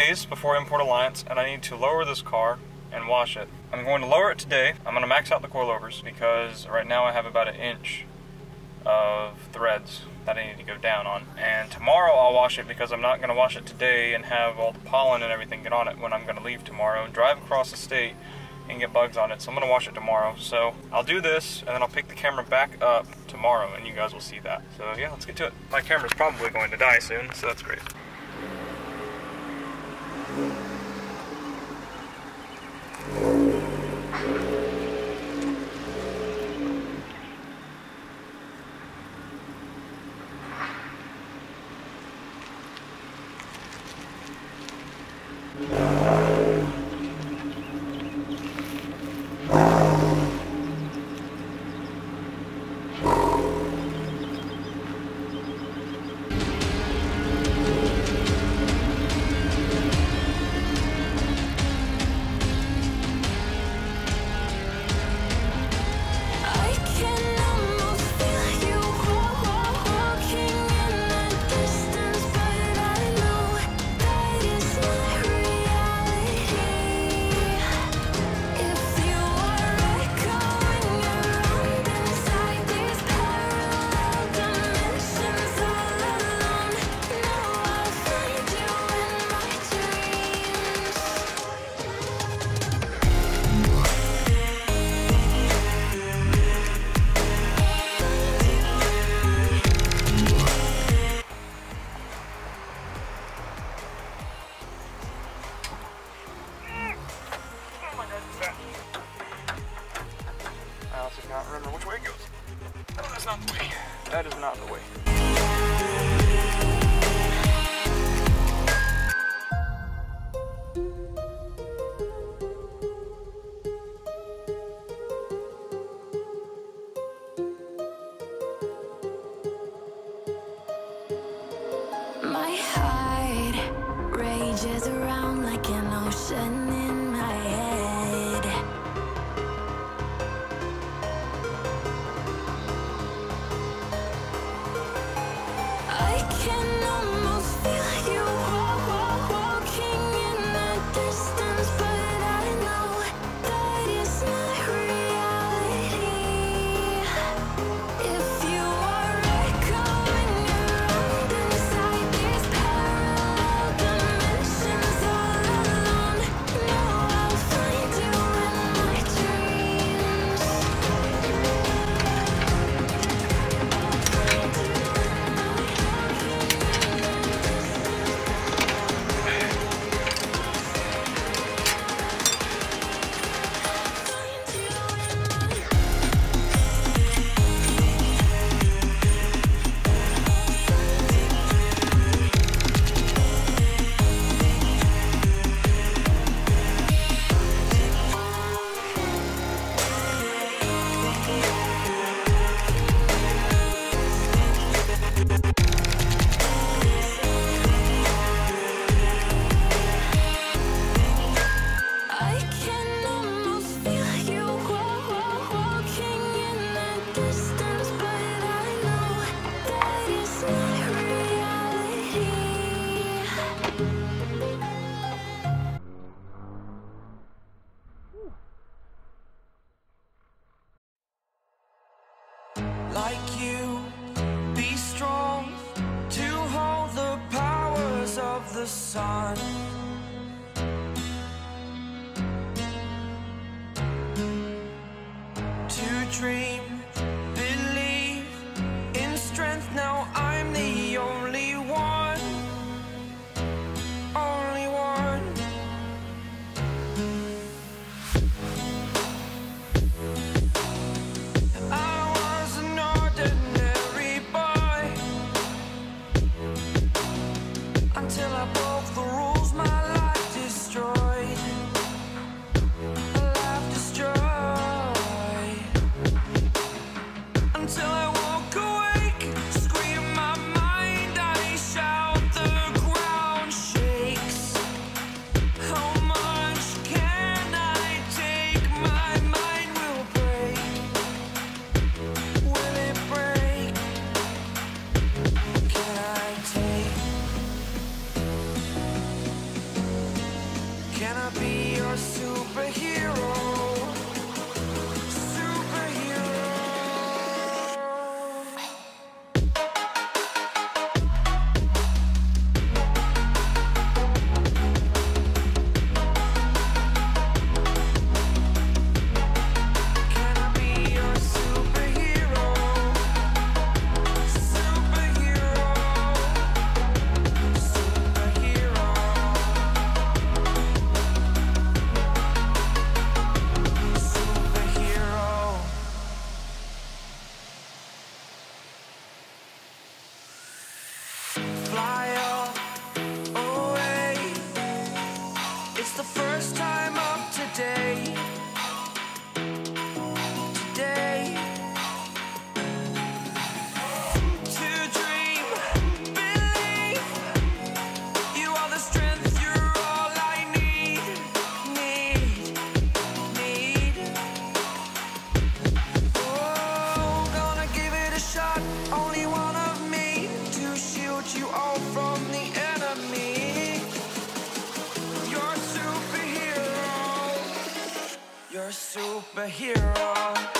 days before Import Alliance, and I need to lower this car and wash it. I'm going to lower it today. I'm going to max out the coilovers because right now I have about 1 inch of threads that I need to go down on. And tomorrow I'll wash it because I'm not going to wash it today and have all the pollen and everything get on it when I'm going to leave tomorrow and drive across the state and get bugs on it. So I'm going to wash it tomorrow. So I'll do this and then I'll pick the camera back up tomorrow and you guys will see that. So yeah, let's get to it. My camera's probably going to die soon, so that's great. I also cannot remember which way it goes. Oh, that's not the way. That is not the way. My heart rages around like an ocean in my head. I can almost feel you walking in the distance, but I know that it's not reality. If you are echoing around inside these parallel dimensions all alone, know I'll find you in my dreams. I can almost feel you walking in the distance, but I know that it's not reality. Like you, be strong to hold the powers of the sun. To dream, believe in strength. Now I'm the only one, only one. I was an ordinary boy until I broke the rules. My be your superhero? Superhero. Can I be your superhero? Superhero. Superhero. Superhero. Fly up away. It's the first time of today. Today. To dream, believe. You are the strength, you're all I need. Need. Oh, gonna give it a shot. Only one of me to shield you all from the enemy. You're a superhero. You're a superhero.